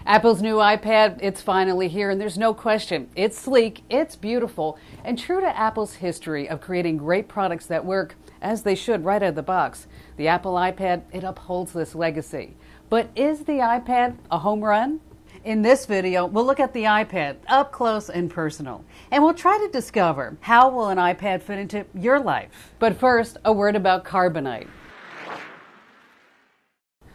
Apple's new iPad, it's finally here, and there's no question. It's sleek, it's beautiful, and true to Apple's history of creating great products that work, as they should right out of the box. The Apple iPad, it upholds this legacy. But is the iPad a home run? In this video, we'll look at the iPad up close and personal, and we'll try to discover how will an iPad fit into your life. But first, a word about carbonite.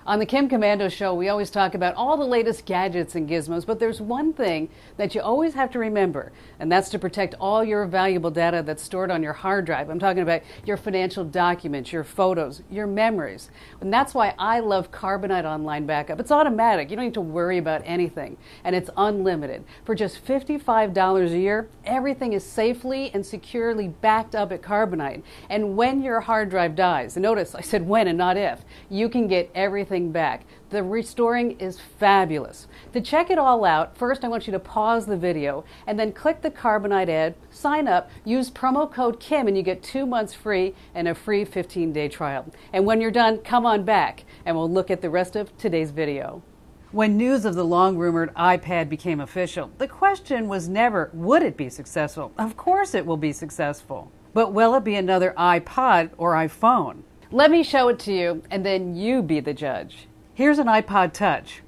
On the Komando show, we always talk about all the latest gadgets and gizmos, but there's one thing that you always have to remember, and that's to protect all your valuable data that's stored on your hard drive. I'm talking about your financial documents, your photos, your memories. And that's why I love Carbonite Online Backup. It's automatic. You don't need to worry about anything, and it's unlimited. For just $55 a year, everything is safely and securely backed up at Carbonite. And when your hard drive dies, and notice I said when and not if, you can get everything back. The restoring is fabulous. To check it all out, first I want you to pause the video and then click the Carbonite ad, sign up, use promo code Kim, and you get 2 months free and a free 15-day trial. And when you're done, come on back and we'll look at the rest of today's video. When news of the long-rumored iPad became official, the question was never, would it be successful? Of course it will be successful. But will it be another iPod or iPhone? Let me show it to you, and then you be the judge. Here's an iPod Touch.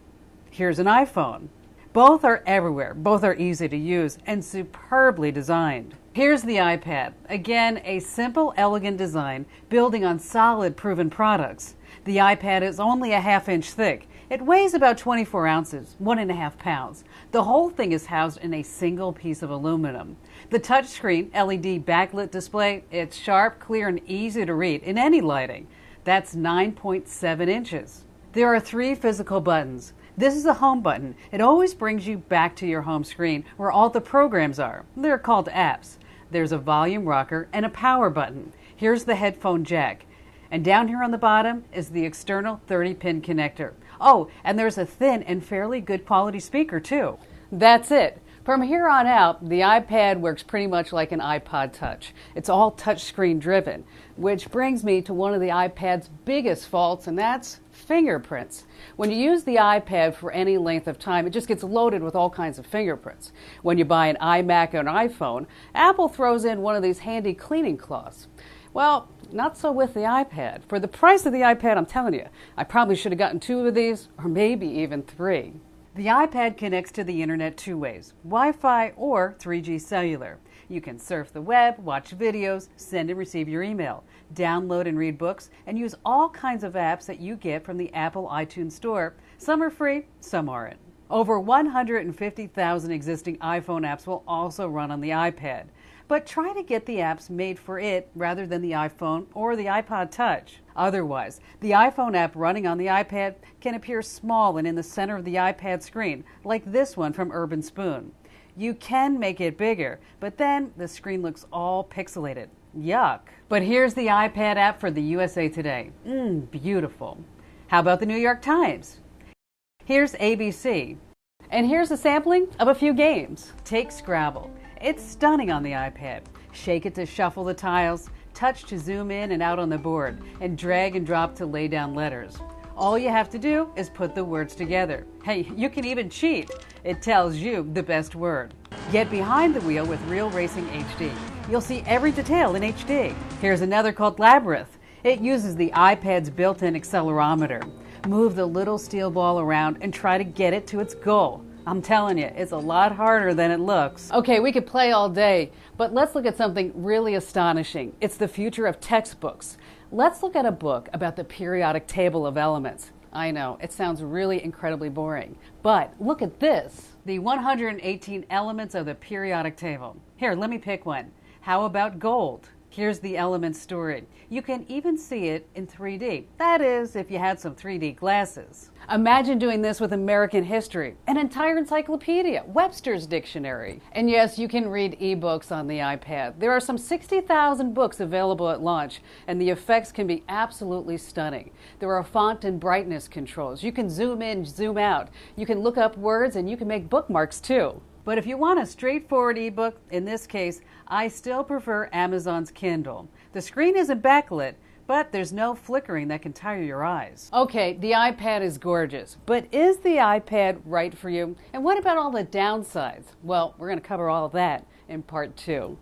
Here's an iPhone. Both are everywhere. Both are easy to use and superbly designed. Here's the iPad. Again, a simple, elegant design building on solid, proven products. The iPad is only a ½ inch thick. It weighs about 24 ounces, 1.5 pounds. The whole thing is housed in a single piece of aluminum. The touchscreen LED backlit display, it's sharp, clear, and easy to read in any lighting. That's 9.7 inches. There are 3 physical buttons. This is the home button. It always brings you back to your home screen where all the programs are. They're called apps. There's a volume rocker and a power button. Here's the headphone jack. And down here on the bottom is the external 30-pin connector. Oh, and there's a thin and fairly good quality speaker too. That's it. From here on out, the iPad works pretty much like an iPod Touch. It's all touchscreen driven, which brings me to one of the iPad's biggest faults, and that's fingerprints. When you use the iPad for any length of time, it just gets loaded with all kinds of fingerprints. When you buy an iMac or an iPhone, Apple throws in one of these handy cleaning cloths. Well, not so with the iPad. For the price of the iPad, I'm telling you, I probably should have gotten 2 of these, or maybe even 3. The iPad connects to the internet 2 ways, Wi-Fi or 3G cellular. You can surf the web, watch videos, send and receive your email, download and read books, and use all kinds of apps that you get from the Apple iTunes Store. Some are free, some aren't. Over 150,000 existing iPhone apps will also run on the iPad. But try to get the apps made for it rather than the iPhone or the iPod Touch. Otherwise, the iPhone app running on the iPad can appear small and in the center of the iPad screen, like this one from Urban Spoon. You can make it bigger, but then the screen looks all pixelated. Yuck. But here's the iPad app for the USA Today. Beautiful. How about the New York Times? Here's ABC. And here's a sampling of a few games. Take Scrabble. It's stunning on the iPad. Shake it to shuffle the tiles, touch to zoom in and out on the board, and drag and drop to lay down letters. All you have to do is put the words together. Hey, you can even cheat. It tells you the best word. Get behind the wheel with Real Racing HD. You'll see every detail in HD. Here's another called Labyrinth. It uses the iPad's built-in accelerometer. Move the little steel ball around and try to get it to its goal. I'm telling you, it's a lot harder than it looks. Okay, we could play all day, but let's look at something really astonishing. It's the future of textbooks. Let's look at a book about the periodic table of elements. I know, it sounds really incredibly boring, but look at this. The 118 elements of the periodic table. Here, let me pick one. How about gold? Here's the element story. You can even see it in 3D. That is, if you had some 3D glasses. Imagine doing this with American history, an entire encyclopedia, Webster's Dictionary. And yes, you can read ebooks on the iPad. There are some 60,000 books available at launch, and the effects can be absolutely stunning. There are font and brightness controls. You can zoom in, zoom out. You can look up words, and you can make bookmarks too. But if you want a straightforward ebook, in this case, I still prefer Amazon's Kindle. The screen isn't backlit, but there's no flickering that can tire your eyes. Okay, the iPad is gorgeous, but is the iPad right for you? And what about all the downsides? Well, we're going to cover all of that in part 2.